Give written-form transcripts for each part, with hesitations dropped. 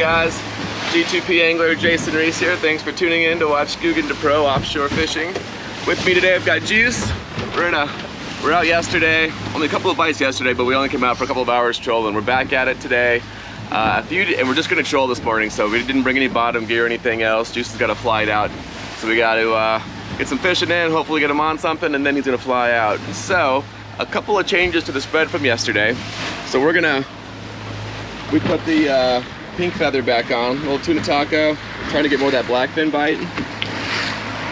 guys? G2P angler Jason Reese here. Thanks for tuning in to watch Guggen to Pro offshore fishing. With me today I've got Juice. We're out yesterday, only a couple of bites yesterday, but we only came out for a couple of hours trolling. We're back at it today. And we're just gonna troll this morning, so we didn't bring any bottom gear or anything else. Juice has got to fly out, so we got to get some fishing in, hopefully get him on something, and then he's gonna fly out. So a couple of changes to the spread from yesterday. So we put the pink feather back on, a little tuna taco, trying to get more of that blackfin bite.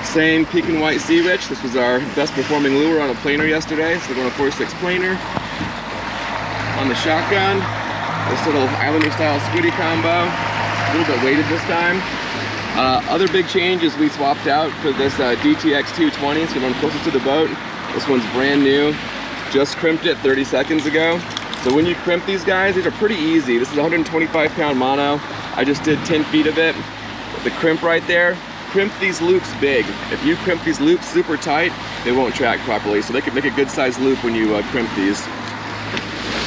Same pink and white sea rich. This was our best performing lure on a planer yesterday, so we're going to 4-6 planer. On the shotgun, this little islander style squiddy combo, a little bit weighted this time. Other big change is we swapped out for this DTX 220, so we went closer to the boat. This one's brand new, just crimped it 30 seconds ago. So when you crimp these guys, these are pretty easy. This is a 125 pound mono. I just did 10 feet of it. With the crimp right there, crimp these loops big. If you crimp these loops super tight, they won't track properly. So they can make a good sized loop when you crimp these.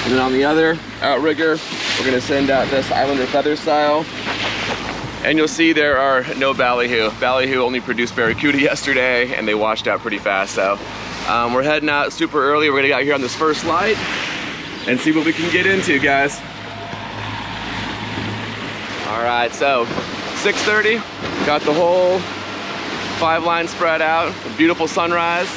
And then on the other outrigger, we're gonna send out this Islander feather style. And you'll see there are no ballyhoo. Ballyhoo only produced barracuda yesterday and they washed out pretty fast. So we're heading out super early. We're gonna get out here on this first light and see what we can get into, guys. All right, so 6:30, got the whole 5 line spread out, a beautiful sunrise.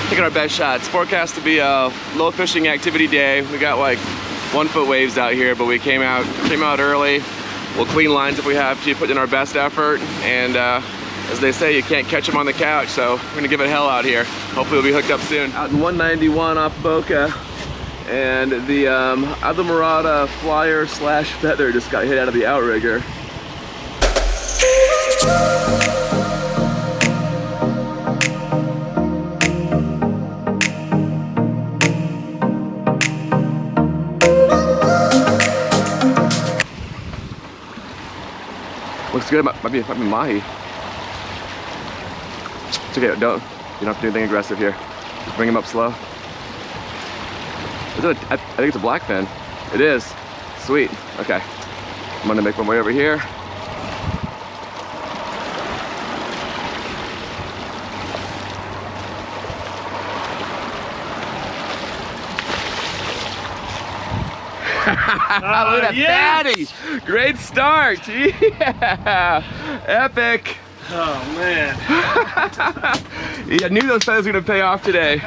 Taking our best shots. Forecast to be a low fishing activity day. We got like 1 foot waves out here, but we came out early. We'll clean lines if we have to, put in our best effort, and as they say, you can't catch them on the couch, so we're gonna give it hell out here. Hopefully we'll be hooked up soon. Out in 191 off Boca, and the Adlamarada flyer slash feather just got hit out of the outrigger. Looks good, might be Mahi. It's okay, you don't have to do anything aggressive here. Just bring him up slow. Is it I think it's a blackfin. It is. Sweet. Okay. I'm gonna make my way over here. Look at that fatty! Great start! Yeah! Epic! Oh man. Yeah, I knew those feathers were gonna pay off today.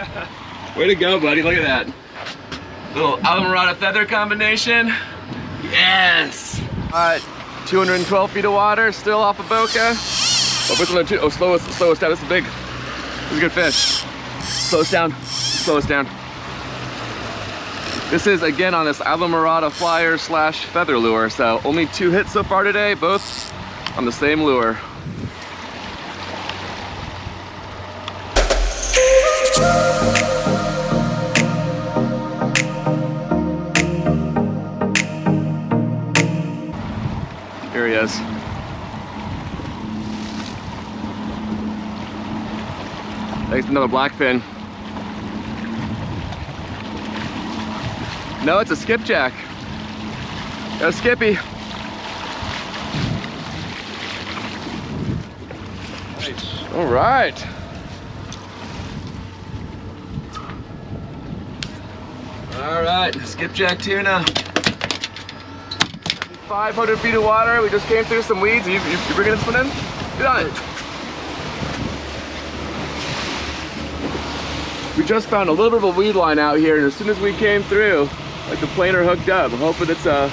Way to go, buddy. Look at that. Little Adlamarada feather combination. Yes! Alright, 212 feet of water, still off of Boca. Oh, slow us down. This is big. This is a good fish. Slow us down. Slow us down. This is again on this Adlamarada flyer slash feather lure. So only 2 hits so far today, both on the same lure. Here he is. Thanks, another blackfin. No, it's a skipjack. Go Skippy. Nice. All right. All right, skipjack tuna. 500 feet of water. We just came through some weeds. You bringing this one in? Get on it. We just found a little bit of a weed line out here, and as soon as we came through, like the planer hooked up. I'm hoping it's a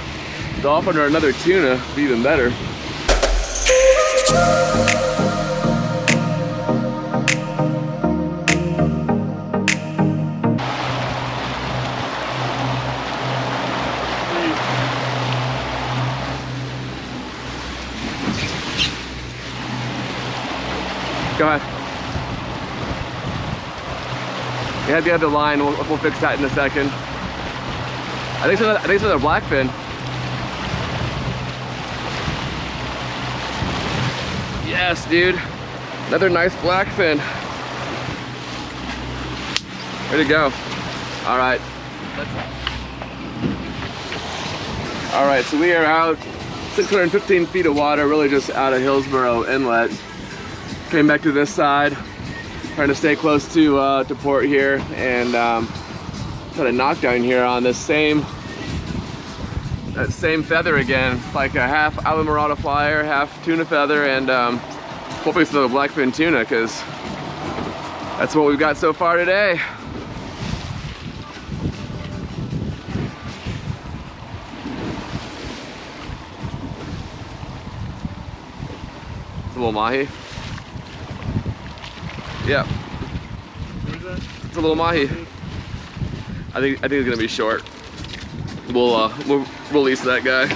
dolphin or another tuna. It'd be even better. Go ahead. You had the other line. We'll fix that in a second. I think it's another blackfin. Yes, dude. Another nice blackfin. Way to go. All right. All right, so we are out 615 feet of water, really just out of Hillsborough Inlet. Came back to this side, trying to stay close to port here, and had a knockdown here on this same feather again, like a half Alamorada flyer, half tuna feather, and hopefully it's another blackfin tuna, because that's what we've got so far today. It's a little mahi. Yeah. What is that? It's a little mahi. I think it's gonna be short. We'll release that guy.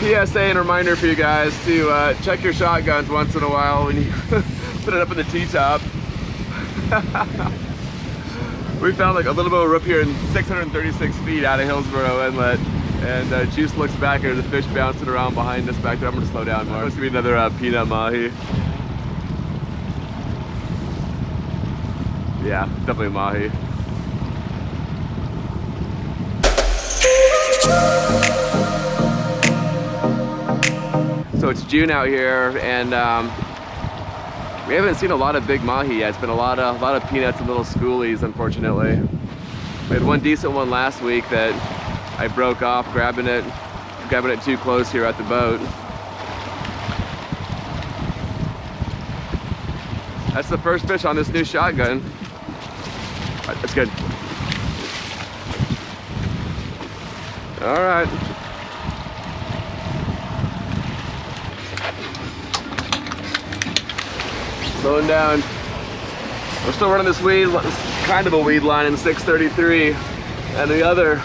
PSA and reminder for you guys to check your shotguns once in a while when you put it up in the T-top. We found like a little bit of rope here in 636 feet out of Hillsborough Inlet, and Juice looks back and there's a fish bouncing around behind us back there. I'm gonna slow down more. It's gonna be another peanut mahi. Yeah, definitely a mahi. So it's June out here, and we haven't seen a lot of big mahi yet. It's been a lot of peanuts and little schoolies, unfortunately. We had one decent one last week that I broke off, grabbing it too close here at the boat. That's the first fish on this new shotgun. All right, that's good. All right. Slowing down. We're still running this weed, kind of a weed line in 633, and the other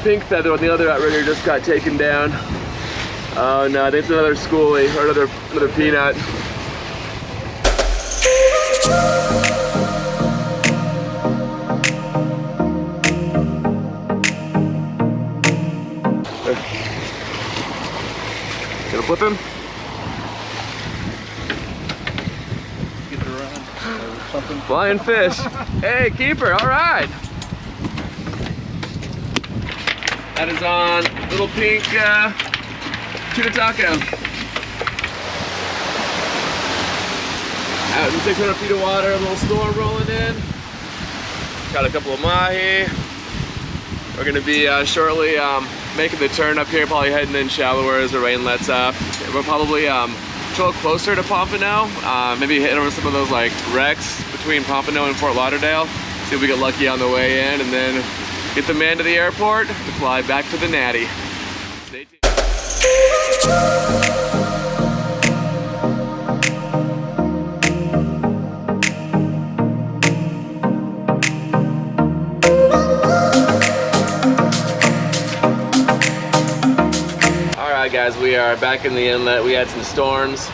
pink feather on the other outrigger just got taken down. Oh no, I think it's another schoolie or another peanut. Gonna flip him? Get to run or something. Flying fish. Hey, keeper, all right. That is on little pink tuna taco. Out in 600 feet of water, a little storm rolling in. Got a couple of mahi. We're gonna be shortly making the turn up here, probably heading in shallower as the rain lets up. We'll probably trail closer to Pompano, maybe hit over some of those like wrecks between Pompano and Fort Lauderdale. See if we get lucky on the way in, and then get the man to the airport to fly back to the Natty. Stay tuned. Alright guys, we are back in the inlet. We had some storms.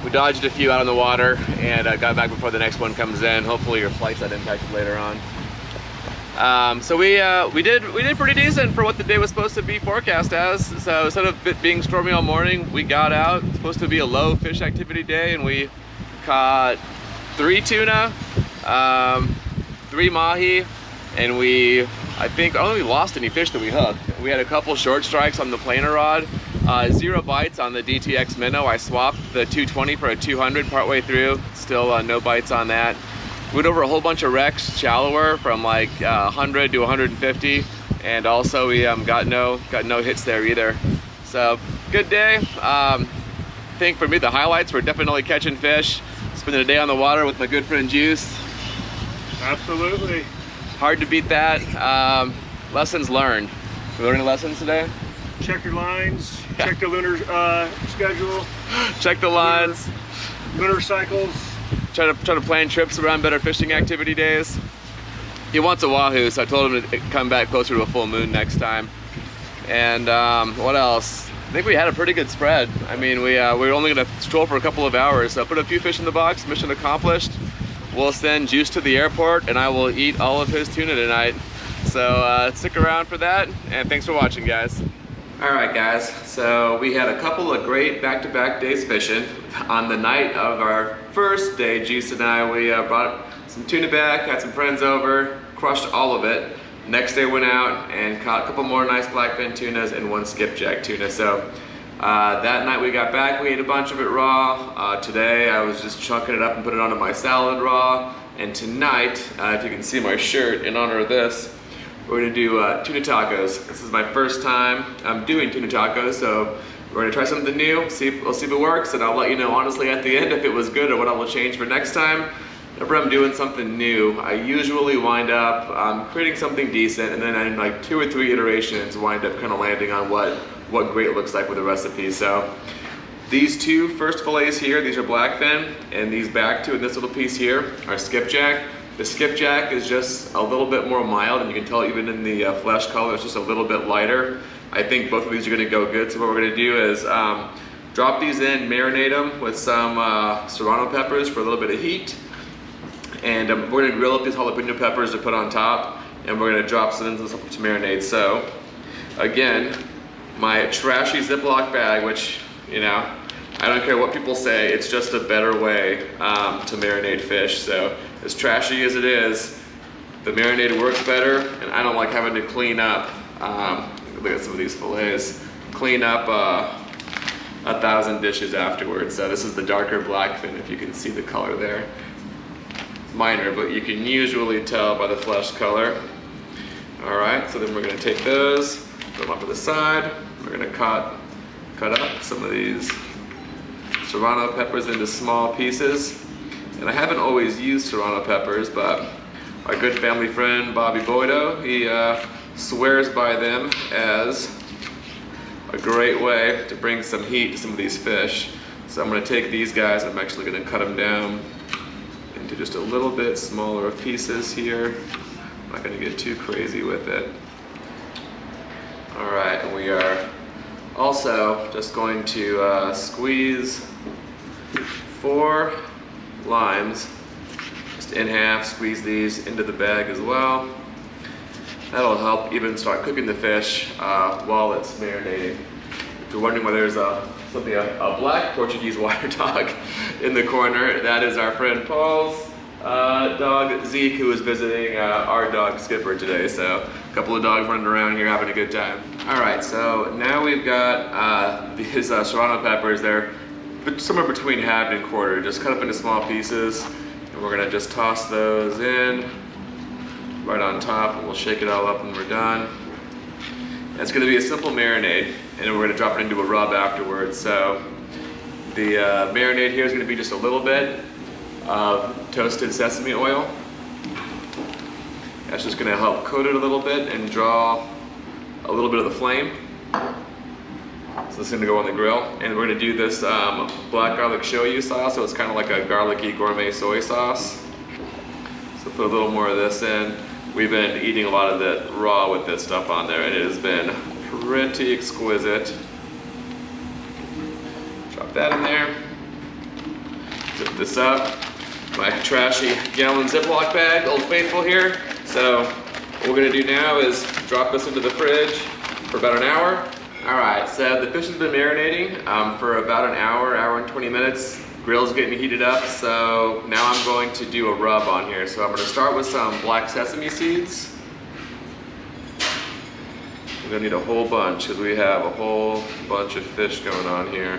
We dodged a few out on the water and got back before the next one comes in. Hopefully your flight's not impacted later on. So we did pretty decent for what the day was supposed to be forecast as. So instead of it being stormy all morning, we got out. It's supposed to be a low fish activity day, and we caught 3 tuna, 3 mahi, and I don't think we lost any fish that we hooked. We had a couple short strikes on the planer rod, 0 bites on the DTX minnow. I swapped the 220 for a 200 partway through. Still no bites on that. Went over a whole bunch of wrecks shallower from like 100 to 150, and also we got no hits there either. So good day. I think for me the highlights were definitely catching fish, spending a day on the water with my good friend Juice. Absolutely. Hard to beat that. Lessons learned. We learned any lessons today? Check your lines. Check the lunar schedule. Check the lines. Lunar cycles. Try to plan trips around better fishing activity days. He wants a wahoo, so I told him to come back closer to a full moon next time. And what else? I think we had a pretty good spread. I mean, we were only gonna stroll for a couple of hours, so put a few fish in the box, mission accomplished. We'll send Juice to the airport, and I will eat all of his tuna tonight. So stick around for that, and thanks for watching, guys. All right, guys, so we had a couple of great back-to-back days fishing. On the night of our first day, Juice and I, we brought some tuna back, had some friends over, crushed all of it. Next day went out and caught a couple more nice blackfin tunas and one skipjack tuna. So that night we got back, we ate a bunch of it raw. Today I was just chunking it up and put it onto my salad raw. And tonight, if you can see my shirt, in honor of this, we're gonna do tuna tacos. This is my first time I'm doing tuna tacos, so we're gonna try something new, we'll see if it works, and I'll let you know honestly at the end if it was good or what I will change for next time. Whenever I'm doing something new, I usually wind up creating something decent, and then in like 2 or 3 iterations wind up kind of landing on what great looks like with the recipe. So these 2 first fillets here, these are blackfin, and these back 2 in this little piece here are skipjack. The skipjack is just a little bit more mild, and you can tell even in the flesh color, it's just a little bit lighter. I think both of these are gonna go good. So what we're gonna do is drop these in, marinate them with some serrano peppers for a little bit of heat. And we're gonna grill up these jalapeno peppers to put on top, and we're gonna drop some into something to marinate. So again, my trashy Ziploc bag, which, you know, I don't care what people say, it's just a better way to marinate fish. So as trashy as it is, the marinade works better, and I don't like having to clean up, look at some of these fillets, clean up 1,000 dishes afterwards. So this is the darker blackfin, if you can see the color there. Minor, but you can usually tell by the flesh color. All right, so then we're gonna take those, put them off to the side. We're gonna cut up some of these serrano peppers into small pieces. And I haven't always used serrano peppers, but our good family friend Bobby Boydo, he swears by them as a great way to bring some heat to some of these fish. So I'm gonna take these guys, I'm actually gonna cut them down into just a little bit smaller of pieces here. I'm not gonna get too crazy with it. All right, and we are also just going to squeeze 4 limes just in half, squeeze these into the bag as well. That'll help even start cooking the fish while it's marinating. If you're wondering whether there's a black Portuguese water dog in the corner, that is our friend Paul's dog Zeke, who is visiting our dog Skipper today. So a couple of dogs running around here having a good time. All right, so now we've got these serrano peppers. They're somewhere between half and quarter, just cut up into small pieces, and we're gonna just toss those in right on top, and we'll shake it all up when we're done. And it's gonna be a simple marinade, and we're gonna drop it into a rub afterwards. So the marinade here is gonna be just a little bit of toasted sesame oil. That's just gonna help coat it a little bit and draw a little bit of the flame. So this is gonna go on the grill, and we're gonna do this black garlic shoyu sauce, so it's kind of like a garlicky gourmet soy sauce. So put a little more of this in. We've been eating a lot of it raw with this stuff on there, and it has been pretty exquisite. Drop that in there. Zip this up. My trashy gallon Ziploc bag, Old Faithful here. So what we're gonna do now is drop this into the fridge for about an hour. All right, so the fish has been marinating for about an hour and 20 minutes. Grill's getting heated up, so now I'm going to do a rub on here. So I'm gonna start with some black sesame seeds. We're gonna need a whole bunch because we have a whole bunch of fish going on here.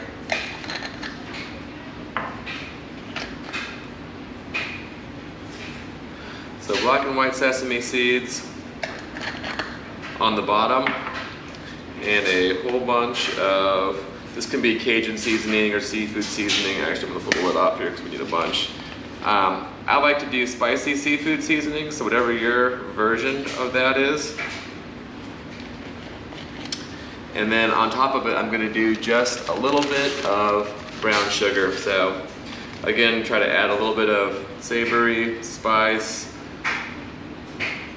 So black and white sesame seeds on the bottom, and a whole bunch of, this can be Cajun seasoning or seafood seasoning. Actually, I'm gonna pull the lid off here because we need a bunch. I like to do spicy seafood seasoning, so whatever your version of that is. And then on top of it, I'm gonna do just a little bit of brown sugar. So again, try to add a little bit of savory, spice,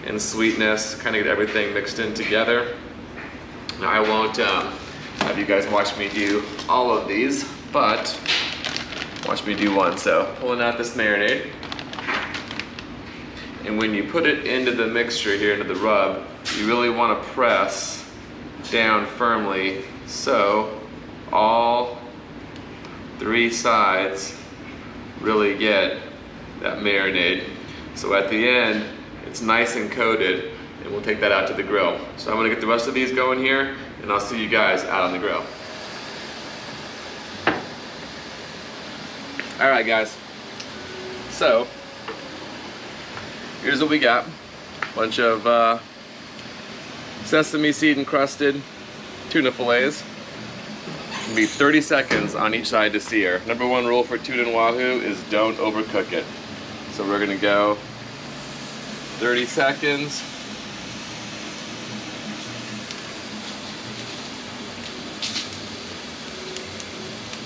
and sweetness, kind of get everything mixed in together. Now I won't have you guys watch me do all of these, but watch me do one. So pulling out this marinade, and when you put it into the mixture here, into the rub, you really want to press down firmly so all 3 sides really get that marinade. So at the end, it's nice and coated, and we'll take that out to the grill. So I'm gonna get the rest of these going here, and I'll see you guys out on the grill. All right, guys. So here's what we got. Bunch of sesame seed encrusted tuna fillets. It'll be 30 seconds on each side to sear. Number 1 rule for tuna and wahoo is don't overcook it. So we're gonna go 30 seconds.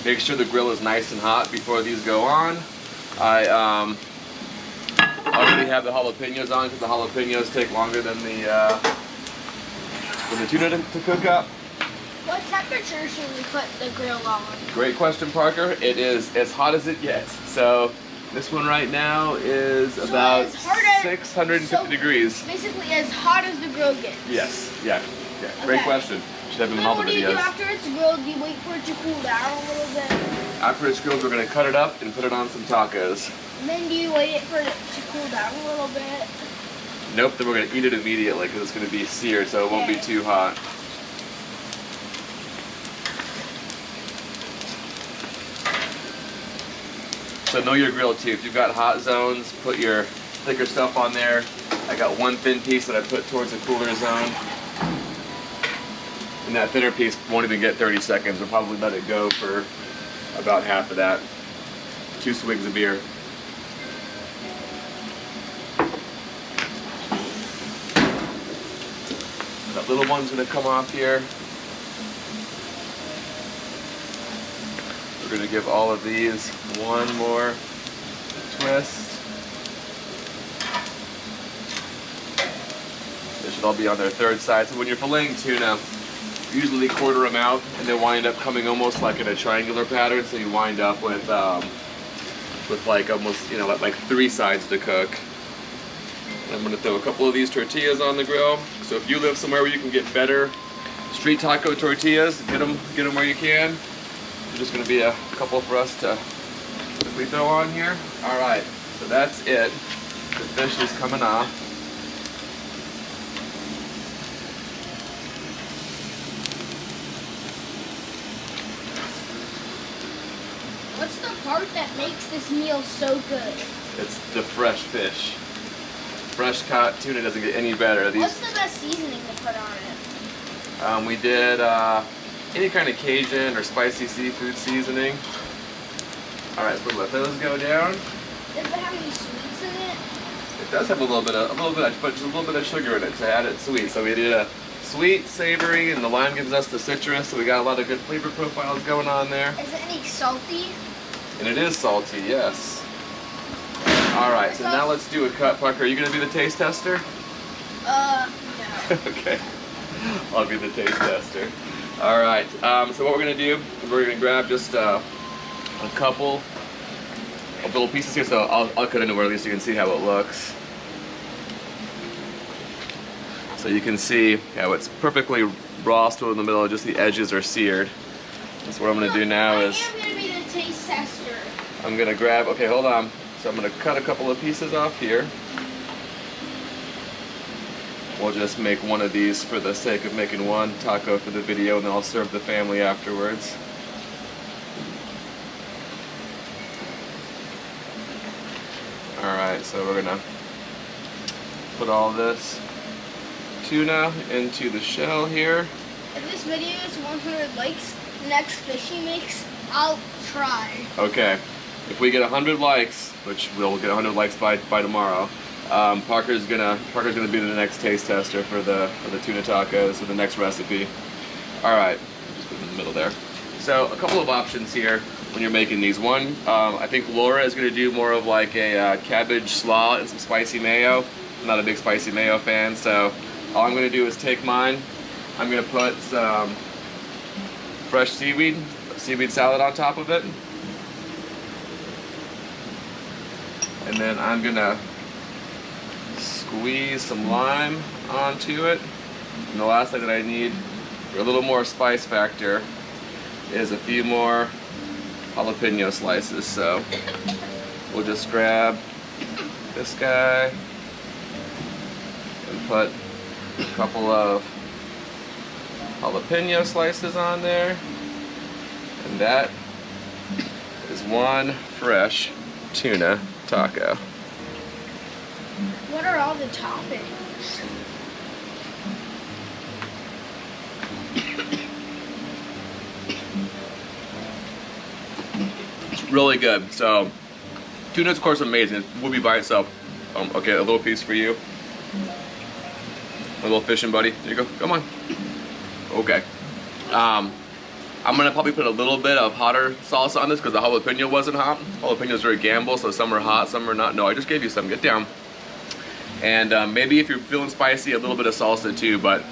Make sure the grill is nice and hot before these go on. I already have the jalapenos on because the jalapenos take longer than the tuna to cook up. What temperature should we put the grill on? Great question, Parker. It is as hot as it gets. So this one right now is about 650 degrees. Basically as hot as the grill gets. Yes, yeah. Great question. Should have them in all the videos. What do you do after it's grilled? Do you wait for it to cool down a little bit? After it's grilled, we're going to cut it up and put it on some tacos. And then do you wait for it to cool down a little bit? Nope, then we're going to eat it immediately because it's going to be seared, so it won't be too hot. So know your grill too. If you've got hot zones, put your thicker stuff on there. I got 1 thin piece that I put towards the cooler zone. And that thinner piece won't even get 30 seconds. We'll probably let it go for about half of that. 2 swigs of beer. That little one's gonna come off here. We're gonna give all of these 1 more twist. They should all be on their 3rd side. So when you're filleting tuna, usually quarter them out, and they wind up coming almost like in a triangular pattern. So you wind up with like almost, you know, like 3 sides to cook. And I'm gonna throw a couple of these tortillas on the grill. So if you live somewhere where you can get better street taco tortillas, get them where you can. There's just gonna be a couple for us to quickly throw on here. All right, so that's it. The fish is coming off. What's the part that makes this meal so good? It's the fresh fish. Fresh caught tuna doesn't get any better. What's the best seasoning to put on it? We did any kind of Cajun or spicy seafood seasoning. All right, so let those go down. Does it have any sweets in it? It does have a little bit, but just a little bit of sugar in it to add it sweet. So we did a sweet, savory, and the lime gives us the citrus. So we got a lot of good flavor profiles going on there. Is it any salty? And it is salty, yes. All right, so now let's do a cut. Parker, are you gonna be the taste tester? No. Okay, I'll be the taste tester. All right, so what we're gonna do, we're gonna grab just a couple of little pieces here. So I'll cut into where at least you can see how it looks. So you can see how it's perfectly raw still in the middle, just the edges are seared. So what I'm gonna do now is I am gonna be the taste tester. I'm gonna grab, okay, hold on. So I'm gonna cut a couple of pieces off here. We'll just make one of these for the sake of making one taco for the video, and then I'll serve the family afterwards. Alright, so we're gonna put all this tuna into the shell here. If this video is 100 likes, the next fish he makes, I'll try. Okay, if we get 100 likes, which we'll get 100 likes by tomorrow, Parker's gonna be the next taste tester for the tuna tacos for the next recipe. All right, just put it in the middle there. So a couple of options here when you're making these. One, I think Laura is gonna do more of like a cabbage slaw and some spicy mayo. I'm not a big spicy mayo fan, so all I'm gonna do is take mine. I'm gonna put some fresh seaweed salad on top of it. And then I'm gonna squeeze some lime onto it. And the last thing that I need for a little more spice factor, is a few more jalapeno slices. So we'll just grab this guy and put a couple of jalapeno slices on there, and that is one fresh tuna taco. What are all the toppings? It's really good. So tuna's of course amazing. It will be by itself. Okay, a little piece for you. A little fishing buddy. There you go. Come on. Okay. I'm gonna probably put a little bit of hotter salsa on this because the jalapeno wasn't hot. Jalapenos are a gamble, so some are hot, some are not. No, I just gave you some. Get down. And maybe if you're feeling spicy, a little bit of salsa too, but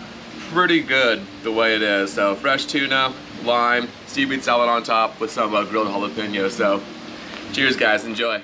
pretty good the way it is. So fresh tuna, lime, seaweed salad on top with some grilled jalapeno. So cheers guys, enjoy.